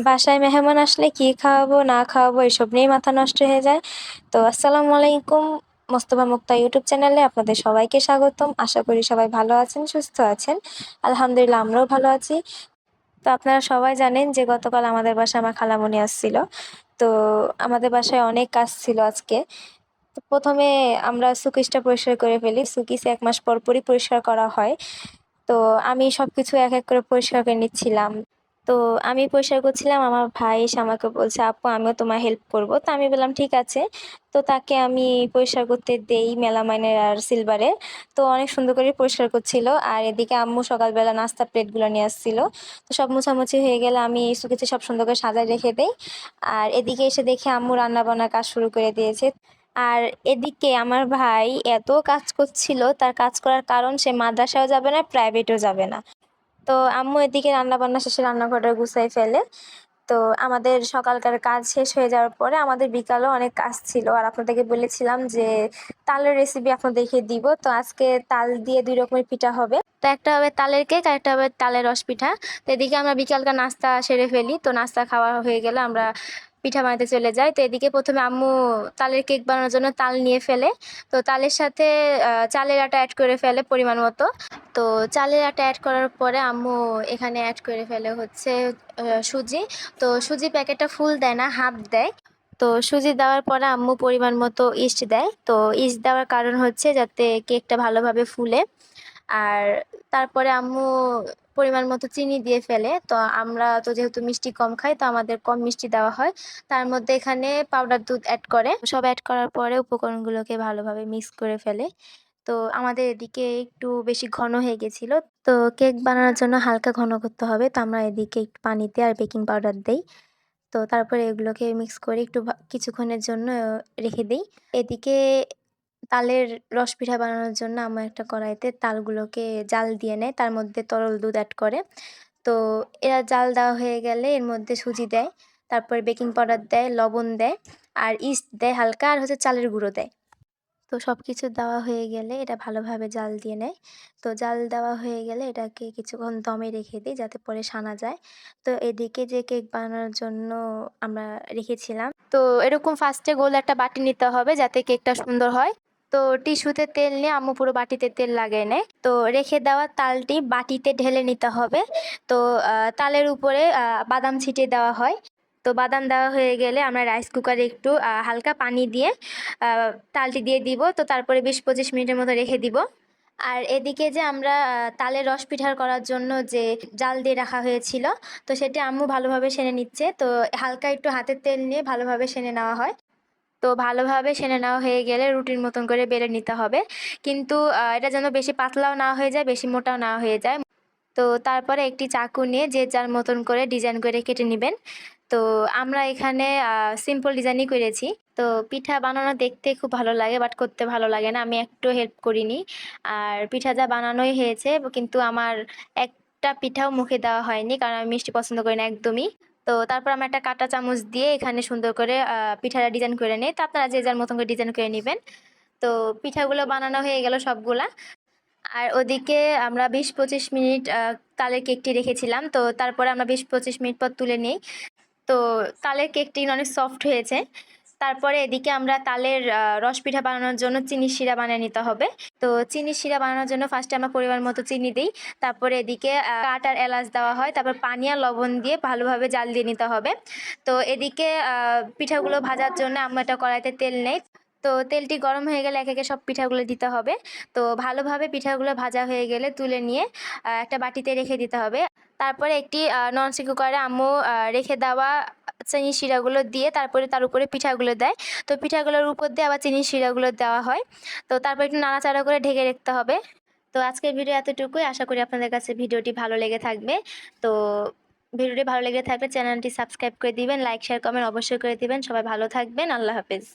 বাসায় মেহমান আসলে কি খাওয়াবো না খাওয়াবো এসব নিয়েই মাথা নষ্ট হয়ে যায়। তো আসসালামু আলাইকুম, মোস্তফা মুক্তা ইউটিউব চ্যানেলে আপনাদের সবাইকে স্বাগতম। আশা করি সবাই ভালো আছেন, সুস্থ আছেন। আলহামদুলিল্লাহ আমরাও ভালো আছি। তো আপনারা সবাই জানেন যে গতকাল আমাদের বাসায় আমার খালামণি আসছিল। তো আমাদের বাসায় অনেক কাজ ছিল আজকে। তো ১ম এ আমরা শোকেসটা পরিষ্কার করে ফেলি। শোকেস ১ মাস পর পরই পরিষ্কার করা হয়। তো আমি সবকিছু এক, এক করে পরিষ্কার করে নিচ্ছিলাম। তো আমি পরিষ্কার করছিলাম, আমার ভাই এসে আমাকে বলছে, "আপু আমিও তোমার হেল্প করব।" তো আমি বললাম, "ঠিক আছে।" তো তাকে আমি পরিষ্কার করতে দেই মেলামাইনের আর সিলভারের। তো অনেক সুন্দর করে পরিষ্কার করছিল। আর এদিকে আম্মু সকালবেলা নাস্তার প্লেটগুলো নিয়ে আসছিল। তো সব মোছামুছি হয়ে গেলে আমি শোকেসে সব সুন্দর করে সাজায় রেখে দেই। আর এদিকে এসে দেখি আম্মু রান্না-বান্নার কাজ শুরু করে দিয়েছে। আর এদিকে আমার ভাই এত কাজ করছিল, তার কাজ করার কারণ সে মাদ্রাসায়ও যাবে না, প্রাইভেটেও যাবে না। তো আম্মু এদিকে রান্নাবান্না শেষে রান্নাঘরটা গুছাই ফেলে। তো আমাদের সকালকার কাজ শেষ হয়ে যাওয়ার পরে আমাদের বিকালেও অনেক কাজ ছিল। আর আপনাদেরকে বলেছিলাম যে তালের রেসিপি আপনাদেরকে দিব। তো আজকে তাল দিয়ে ২ রকমের পিঠা হবে। তো একটা হবে তালের কেক আর একটা হবে তালের রস পিঠা। তো এদিকে আমরা বিকালকার নাস্তা সেরে ফেলি। তো নাস্তা খাওয়া হয়ে গেলে আমরা পিঠা বানাতে চলে যাই। তো এদিকে ১ম এ আম্মু তালের কেক বানানোর জন্য তাল নিয়ে ফেলে। তো তালের সাথে চালের আটা এড করে ফেলে পরিমাণ মতো। তো চালের আটা এড করার পরে আম্মু এখানে এড করে ফেলে হচ্ছে সুজি। তো সুজি প্যাকেটটা ফুল দেয় না, হাফ দেয়। তো সুজি দেওয়ার পরে আম্মু পরিমাণ মতো ইস্ট দেয়। তো ইস্ট দেওয়ার কারণ হচ্ছে যাতে কেকটা ভালোভাবে ফুলে। আর তারপরে আম্মু পরিমাণ মতো চিনি দিয়ে ফেলে। তো আমরা তো যেহেতু মিষ্টি কম খাই, তো আমাদের কম মিষ্টি দেওয়া হয়। তার মধ্যে এখানে পাউডার দুধ এড করে। সব এড করার পরে উপকরণগুলোকে ভালোভাবে মিক্স করে ফেলে। তো আমাদের এদিকে একটু বেশি ঘন হয়ে গেছিল। তো কেক বানানোর জন্য হালকা ঘন করতে হবে। তো আমরা এদিকে একটু পানিতে আর বেকিং পাউডার দেই। তো তারপরে এগুলোকে মিক্স করে একটু কিছুক্ষণের জন্য রেখে দেই। এদিকে তালের রস পিঠা বানানোর জন্য আম্মু একটা কড়াইতে তালগুলোকে জাল দিয়ে নেয়। তার মধ্যে তরল দুধ এড করে। তো এরা জাল দেওয়া হয়ে গেলে এর মধ্যে সুজি দেয়। তারপরে বেকিং পাউডার দেয়, লবণ দেয়, আর ইস্ট দেয় হালকা, আর হচ্ছে চালের গুঁড়ো দেয়। তো সবকিছু দেওয়া হয়ে গেলে এটা ভালোভাবে জাল দিয়ে নেয়। তো জাল দেওয়া হয়ে গেলে এটাকে কিছুক্ষণ দমে রেখে দিই যাতে পরে সানা যায়। তো এদিকে যে কেক বানানোর জন্য আমরা রেখেছিলাম, তো এরকম ফার্স্টে গোল একটা বাটি নিতে হবে যাতে কেকটা সুন্দর হয়। তো টিস্যুতে তেল নিয়ে আম্মু পুরো বাটিতে তেল লাগিয়ে নেয়। তো রেখে দেওয়া তালটি বাটিতে ঢেলে নিতে হবে। তো তালের উপরে বাদাম ছিটিয়ে দেওয়া হয়। তো বাদাম দেওয়া হয়ে গেলে আমরা রাইস কুকারে একটু হালকা পানি দিয়ে তালটি দিয়ে দিব। তো তারপরে ২০-২৫ মিনিটের মতো রেখে দিব। আর এদিকে যে আমরা তালের রস পিঠার করার জন্য যে জাল দিয়ে রাখা হয়েছিল, তো সেটা আম্মু ভালোভাবে সেনে নিচ্ছে। তো হালকা একটু হাতের তেল নিয়ে ভালোভাবে সেনে নেওয়া হয়। তো ভালোভাবে সেনে নেওয়া হয়ে গেলে রুটির মতন করে বেলে নিতে হবে। কিন্তু এটা যেন বেশি পাতলাও না হয়ে যায়, বেশি মোটাও না হয়ে যায়। তো তারপরে একটি চাকু নিয়ে যে যার মতন করে ডিজাইন করে কেটে নিবেন। তো আমরা এখানে সিম্পল ডিজাইনই করেছি। তো পিঠা বানানো দেখতে খুব ভালো লাগে, বাট করতে ভালো লাগে না। আমি একটুও হেল্প করিনি। আর পিঠা যা বানানোই হয়েছে, কিন্তু আমার একটা পিঠাও মুখে দেওয়া হয়নি, কারণ আমি মিষ্টি পছন্দ করি না একদমই। তো তারপর আমরা একটা কাঁটা চামচ দিয়ে এখানে সুন্দর করে পিঠাটা ডিজাইন করে নেই। তো আপনারা যে যার মতন করে ডিজাইন করে নিবেন। তো পিঠাগুলো বানানো হয়ে গেল সবগুলা। আর ওদিকে আমরা ২০-২৫ মিনিট তালের কেকটি রেখেছিলাম। তো তারপরে আমরা ২০-২৫ মিনিট পর তুলে নিই। তো তালের কেকটি অনেক সফট হয়েছে। তারপরে এদিকে আমরা তালের রস পিঠা বানানোর জন্য চিনির শিরা বানিয়ে নিতে হবে। তো চিনির শিরা বানানোর জন্য ফার্স্টে আমরা পরিমাণ মতো চিনি দিই। তারপরে এদিকে কাঠ আর এলাচ দেওয়া হয়। তারপর পানি আর লবণ দিয়ে ভালোভাবে জাল দিয়ে নিতে হবে। তো এদিকে পিঠাগুলো ভাজার জন্য আমরা একটা কড়াইতে তেল নেই। তো তেলটি গরম হয়ে গেলে একে একে সব পিঠাগুলো দিতে হবে। তো ভালোভাবে পিঠাগুলো ভাজা হয়ে গেলে তুলে নিয়ে একটা বাটিতে রেখে দিতে হবে। তারপরে একটি ননস্টিক কুকারে আম্মু রেখে দেওয়া চিনির শিরাগুলো দিয়ে তারপরে তার উপরে পিঠাগুলো দেয়। তো পিঠাগুলোর উপর দিয়ে আবার চিনির শিরাগুলো দেওয়া হয়। তো তারপর একটু নাড়াচাড়া করে ঢেকে রাখতে হবে। তো আজকের ভিডিও এতটুকুই। আশা করি আপনাদের কাছে ভিডিওটি ভালো লেগে থাকবে। তো ভিডিওটি ভালো লেগে থাকলে চ্যানেলটি সাবস্ক্রাইব করে দিবেন, লাইক, শেয়ার, কমেন্ট অবশ্যই করে দিবেন। সবাই ভালো থাকবেন। আল্লাহ হাফেজ।